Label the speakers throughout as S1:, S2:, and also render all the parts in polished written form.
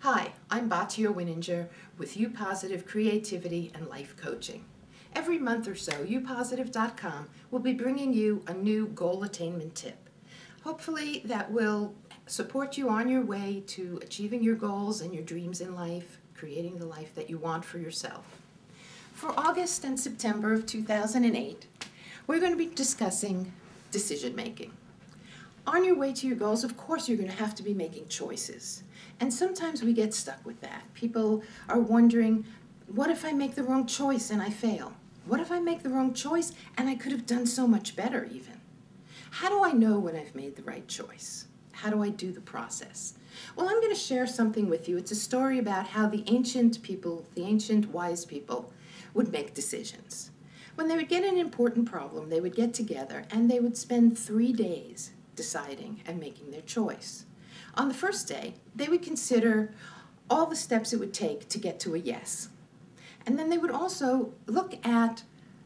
S1: Hi, I'm Batya Wininger with UPositive Creativity and Life Coaching. Every month or so, UPositive.com will be bringing you a new goal attainment tip. Hopefully that will support you on your way to achieving your goals and your dreams in life, creating the life that you want for yourself. For August and September of 2008, we're going to be discussing decision making. On your way to your goals, of course, you're going to have to be making choices. And sometimes we get stuck with that. People are wondering, what if I make the wrong choice and I fail? What if I make the wrong choice and I could have done so much better even? How do I know when I've made the right choice? How do I do the process? Well, I'm going to share something with you. It's a story about how the ancient people, the ancient wise people, would make decisions. When they would get an important problem, they would get together and they would spend 3 days deciding and making their choice. On the first day, they would consider all the steps it would take to get to a yes. And then they would also look at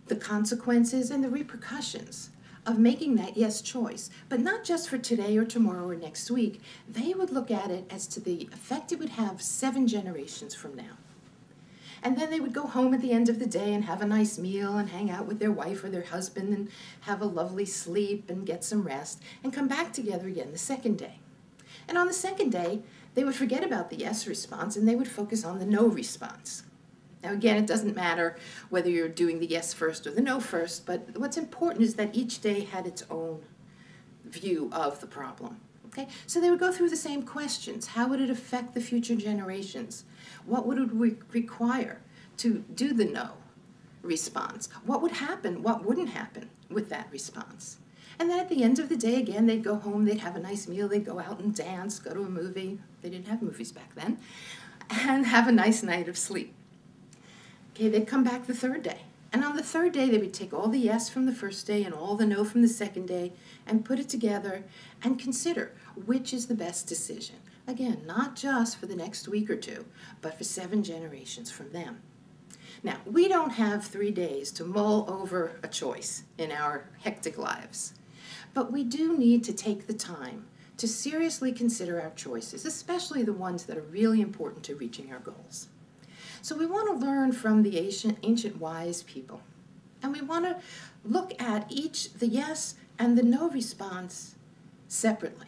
S1: the consequences and the repercussions of making that yes choice, but not just for today or tomorrow or next week. They would look at it as to the effect it would have 7 generations from now. And then they would go home at the end of the day and have a nice meal and hang out with their wife or their husband and have a lovely sleep and get some rest and come back together again the second day. And on the second day, they would forget about the yes response and they would focus on the no response. Now again, it doesn't matter whether you're doing the yes first or the no first, but what's important is that each day had its own view of the problem. Okay? So they would go through the same questions. How would it affect the future generations? What would it require to do the no response? What would happen? What wouldn't happen with that response? And then at the end of the day, again, they'd go home, they'd have a nice meal, they'd go out and dance, go to a movie. They didn't have movies back then. And have a nice night of sleep. Okay, they'd come back the third day. And on the third day, they would take all the yes from the first day and all the no from the second day and put it together and consider which is the best decision. Again, not just for the next week or two, but for 7 generations from them. Now, we don't have 3 days to mull over a choice in our hectic lives, but we do need to take the time to seriously consider our choices, especially the ones that are really important to reaching our goals. So we want to learn from the ancient wise people, and we want to look at the yes and the no response separately.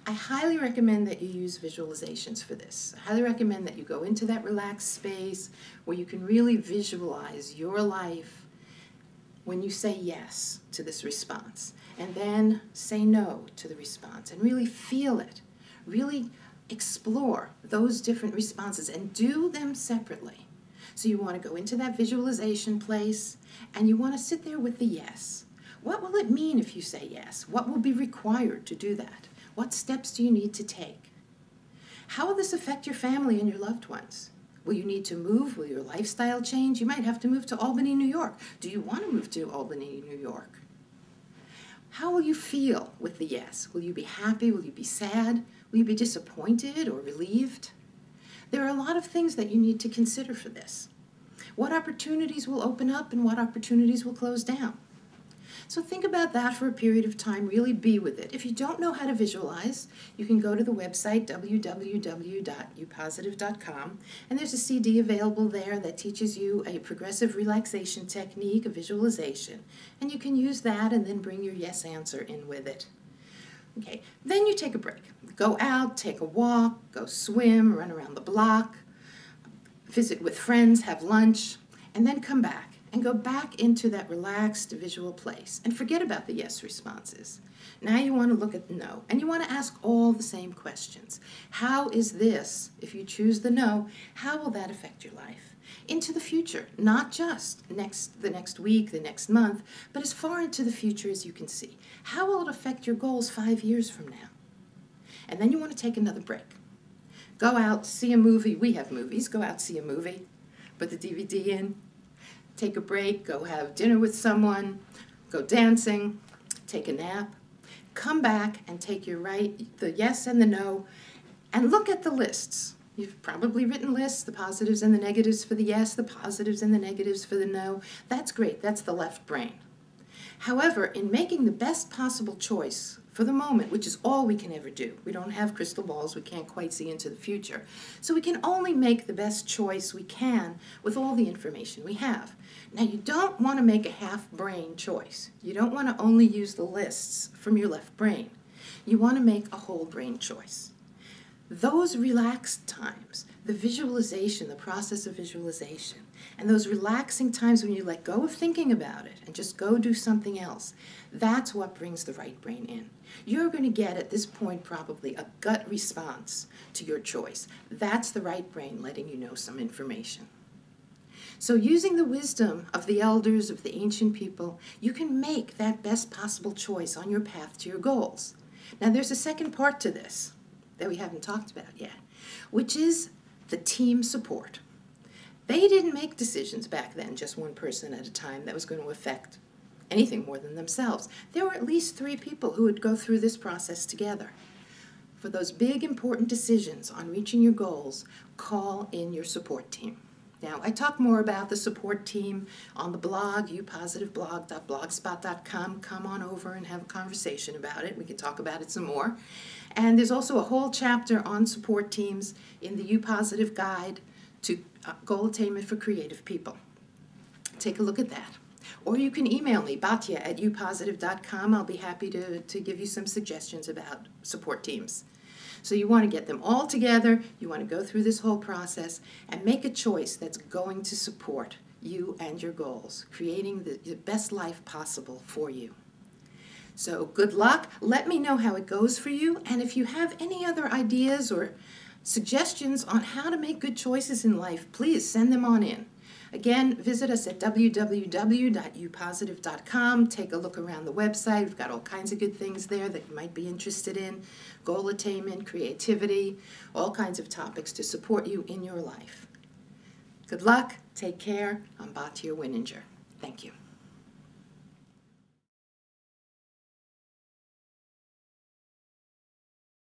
S1: I highly recommend that you use visualizations for this. I highly recommend that you go into that relaxed space where you can really visualize your life when you say yes to this response, and then say no to the response, and really feel it. Really explore those different responses and do them separately. So you want to go into that visualization place and you want to sit there with the yes. What will it mean if you say yes? What will be required to do that? What steps do you need to take? How will this affect your family and your loved ones? Will you need to move? Will your lifestyle change? You might have to move to Albany, New York. Do you want to move to Albany, New York? How will you feel with the yes? Will you be happy? Will you be sad? Will you be disappointed or relieved? There are a lot of things that you need to consider for this. What opportunities will open up and what opportunities will close down? So think about that for a period of time. Really be with it. If you don't know how to visualize, you can go to the website www.upositive.com, and there's a CD available there that teaches you a progressive relaxation technique, a visualization, and you can use that and then bring your yes answer in with it. Okay, then you take a break. Go out, take a walk, go swim, run around the block, visit with friends, have lunch, and then come back and go back into that relaxed visual place and forget about the yes responses. Now you want to look at the no, and you want to ask all the same questions. How is this, if you choose the no, how will that affect your life? Into the future, not just the next week, the next month, but as far into the future as you can see. How will it affect your goals 5 years from now? And then you want to take another break. Go out, see a movie. We have movies. Go out, see a movie. Put the DVD in. Take a break. Go have dinner with someone. Go dancing. Take a nap. Come back and take the yes and the no, and look at the lists. You've probably written lists, the positives and the negatives for the yes, the positives and the negatives for the no. That's great. That's the left brain. However, in making the best possible choice for the moment, which is all we can ever do. We don't have crystal balls. We can't quite see into the future. So we can only make the best choice we can with all the information we have. Now, you don't want to make a half-brain choice. You don't want to only use the lists from your left brain. You want to make a whole brain choice. Those relaxed times, the visualization, the process of visualization, and those relaxing times when you let go of thinking about it and just go do something else, that's what brings the right brain in. You're going to get, at this point, probably a gut response to your choice. That's the right brain letting you know some information. So using the wisdom of the elders, of the ancient people, you can make that best possible choice on your path to your goals. Now, there's a second part to this that we haven't talked about yet, which is the team support. They didn't make decisions back then, just one person at a time, that was going to affect anything more than themselves. There were at least 3 people who would go through this process together. For those big, important decisions on reaching your goals, call in your support team. Now, I talk more about the support team on the blog, upositiveblog.blogspot.com. Come on over and have a conversation about it. We can talk about it some more. And there's also a whole chapter on support teams in the UPositive Guide to Goal Attainment for Creative People. Take a look at that. Or you can email me, batya@upositive.com. I'll be happy to give you some suggestions about support teams. So you want to get them all together, you want to go through this whole process and make a choice that's going to support you and your goals, creating the best life possible for you. So good luck. Let me know how it goes for you, and if you have any other ideas or suggestions on how to make good choices in life, please send them on in. Again, visit us at www.upositive.com. Take a look around the website. We've got all kinds of good things there that you might be interested in. Goal attainment, creativity, all kinds of topics to support you in your life. Good luck. Take care. I'm Batya Winninger. Thank you.